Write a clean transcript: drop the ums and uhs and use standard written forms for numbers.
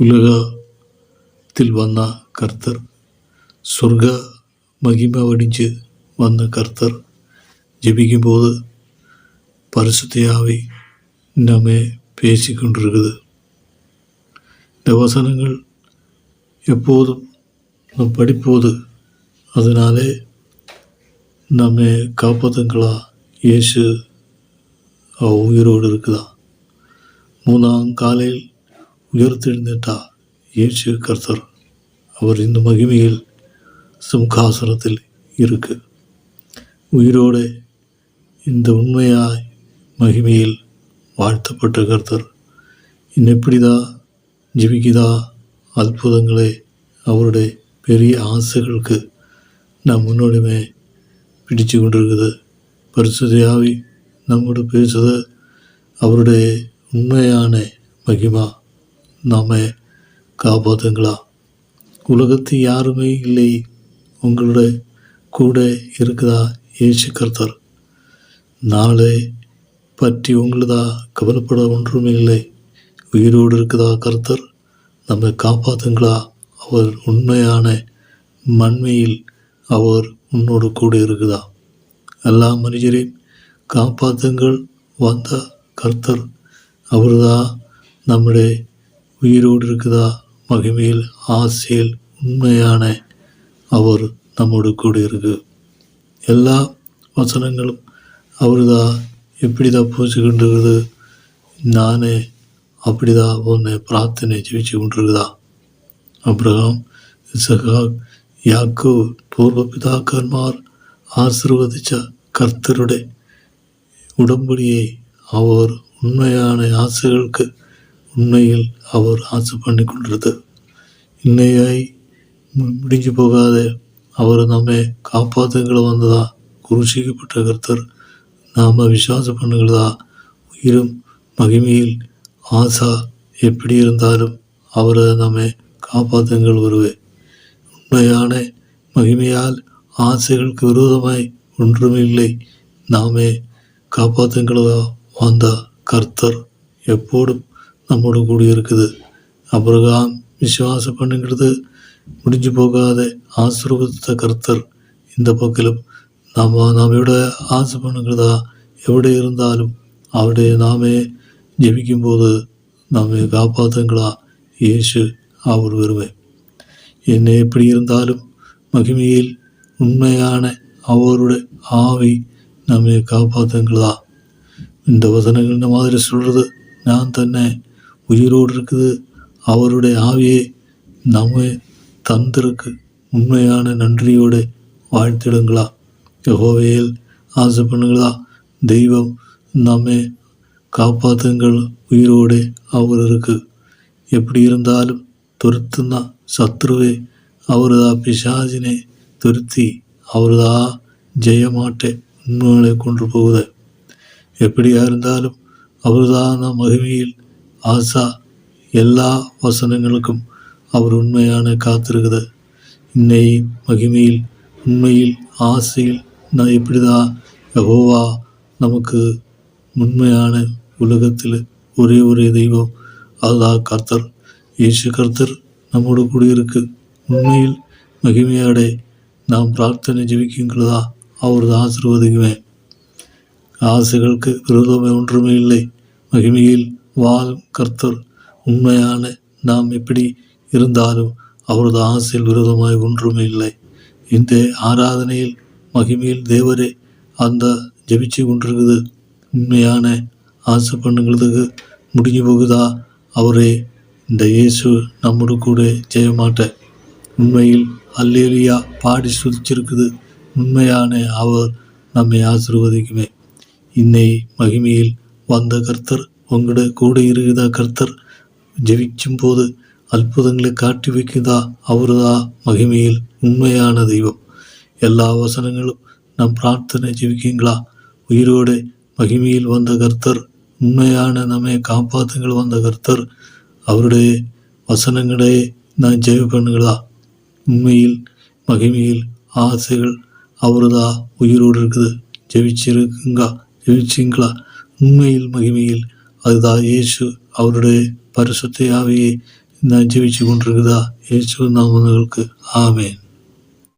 உலகத்தில் வந்த கர்த்தர், சொர்க்க மகிமை வடிஞ்சு வந்த கர்த்தர், ஜெபிக்கும்போது பரிசுத்த ஆவி நம்ம பேசிக்கொண்டிருக்குது. இந்த வசனங்கள் எப்போதும் நாம் படிப்போது அதனாலே நம்ம காப்பாற்றுங்களா. இயேசு உயிரோடு இருக்குதா. 3ஆம் காலையில் உயர்த்தெழுந்துட்டா இயேசு கர்த்தர். அவர் இந்த மகிமையில் சிம்காசனத்தில் இருக்கு. உயிரோடு இந்த உண்மையாய் மகிமையில் வாழ்த்தப்பட்ட கர்த்தர் இன்னும் எப்படிதான் ஜெபிக்குதா. அற்புதங்களே அவருடைய பெரிய ஆசைகளுக்கு நாம் முன்னோடியுமே பிடிச்சு கொண்டிருக்குது. பரிசுத்த ஆவி நம்மோடு பேசுது. அவருடைய உண்மையான மகிமா நாம காப்பாற்றுங்களா. உலகத்தில் யாருமே இல்லை, உங்களோட கூட இருக்குதா இயேசு கர்த்தர். நாளை பற்றி உங்களதா கவலைப்பட ஒன்றுமே இல்லை. உயிரோடு இருக்குதா கர்த்தர், நம்மை காப்பாற்றுங்களா. அவர் உண்மையான மண்மையில் அவர் உன்னோடு கூட இருக்குதா. எல்லா மனிதரையும் காப்பாற்றுங்கள் வந்த கர்த்தர் அவர்தான் நம்முடைய உயிரோடு இருக்குதா மகிமையில் ஆசையில் உண்மையான அவர் நம்மோடு கூட இருக்கு. எல்லா வசனங்களும் அவர்தான் எப்படிதான் பூசி கொண்டிருக்குது. நானே அப்படிதான் உன்னை பிரார்த்தனை ஜெபிச்சு கொண்டிருக்குதா. அப்ரஹாம், இசகாக், யாக்கோபு பூர்வ பிதாக்கன்மார் ஆசீர்வதிச்ச கர்த்தருடைய உடன்படியை அவர் உண்மையான ஆசைகளுக்கு உண்மையில் அவர் ஆசை பண்ணி கொண்டிருது. இன்னையாய் முடிஞ்சு போகாத அவர் நம்மை காப்பாற்றுங்களை வந்ததா. குருசிக்கப்பட்ட கர்த்தர் நாம் விசுவாசம் பண்ணுகிறதா. உயிரும் மகிமையில் ஆசா எப்படி இருந்தாலும் அவரை நம்மை காப்பாற்றுங்கள் வருவே. உண்மையான மகிமையால் ஆசைகளுக்கு விரோதமாய் ஒன்றுமில்லை. நாமே காப்பாற்றுங்களா வந்த கர்த்தர் எப்போதும் நம்மோடு கூடி இருக்குது. அபிரகாம் விசுவாசம் பண்ணுங்கிறது முடிஞ்சு போகாத ஆசீர்வதித்த கர்த்தர் இந்த பக்கலும் நாமோட ஆசை பண்ணுங்கிறதா. எവിടെ இருந்தாலும் அவருடைய நாமே ஜெபிக்கும்போது நாமே காப்பாற்றுங்களா இயேசு அவர் வருவேன். என்ன எப்படி இருந்தாலும் மகிமையில் உண்மையான அவருடைய ஆவி நம்மை காப்பாற்றுங்களா. இந்த வசனங்கள் இந்த மாதிரி சொல்கிறது. நான் தன்னை உயிரோடு இருக்குது அவருடைய ஆவியை நம்ம தந்திருக்கு. உண்மையான நன்றியோடு வாழ்த்திடுங்களா. யெகோவாவில் ஆசை பண்ணுங்களா. தெய்வம் நம்மை காப்பாற்றுங்கள் உயிரோடு அவர் இருக்கு. எப்படி இருந்தாலும் துரத்துனா சத்ருவே அவரதா பிசாசினை துருத்தி அவரதா ஜெயமாட்டை உண்மைகளை கொண்டு போகுது. எப்படியா இருந்தாலும் அவர்தான் மகிமையில் ஆசா எல்லா வசனங்களுக்கும் அவர் உண்மையான காத்திருக்குது. இன்னை மகிமையில் உண்மையில் ஆசையில் நான் எப்படிதான் யெகோவா நமக்கு உண்மையான உலகத்தில் ஒரே தெய்வம் அதுதான் கர்த்தர். இயேசு கர்த்தர் நம்மோடு கூடியிருக்கு. உண்மையில் மகிமையாடை நாம் பிரார்த்தனை ஜெபிக்குங்களா அவரது ஆசீர்வதிக்குமே. ஆசைகளுக்கு விரோதமே ஒன்றுமே இல்லை. மகிமையில் வாழும் கர்த்தர் உண்மையான நாம் எப்படி இருந்தாலும் அவரது ஆசையில் விரோதமாய் ஒன்றுமே இல்லை. இந்த ஆராதனையில் மகிமையில் தேவரே அந்த ஜெபிச்சு கொண்டிருக்குது. உண்மையான ஆசை பண்ணுங்கிறதுக்கு முடிஞ்சு போகுதா. அவரே இந்த இயேசு நம்மோடு கூட ஜெயமாட்ட உண்மையில் அல்லேலியா பாடி சுதிச்சிருக்குது. உண்மையான அவர் நம்மை ஆசீர்வதிக்குமே. இன்னை மகிமையில் வந்த கர்த்தர் உங்களோட கூட இருக்குதா. கர்த்தர் ஜெபிக்கும் போது அற்புதங்களை காட்டி வைக்குதா. அவருதா மகிமையில் உண்மையான தெய்வம். எல்லா வசனங்களும் நம் பிரார்த்தனை ஜெபிக்குங்களா. உயிரோடு மகிமையில் வந்த கர்த்தர் உண்மையான நம்மை காப்பாற்றுங்கள் வந்த கர்த்தர் அவருடைய வசனங்களே நான் ஜெப பண்ணுங்களா. உண்மையில் மகிமையில் ஆசைகள் அவருதா உயிரோடு இருக்குது. ஜெபிச்சிங்களா. உண்மையில் மகிமையில் அதுதான் இயேசு அவருடைய பரிசுத்த ஆவியை நான் ஜெபிச்சு கொண்டிருக்குதா? இயேசுவின் நாமங்களுக்கு ஆமென்.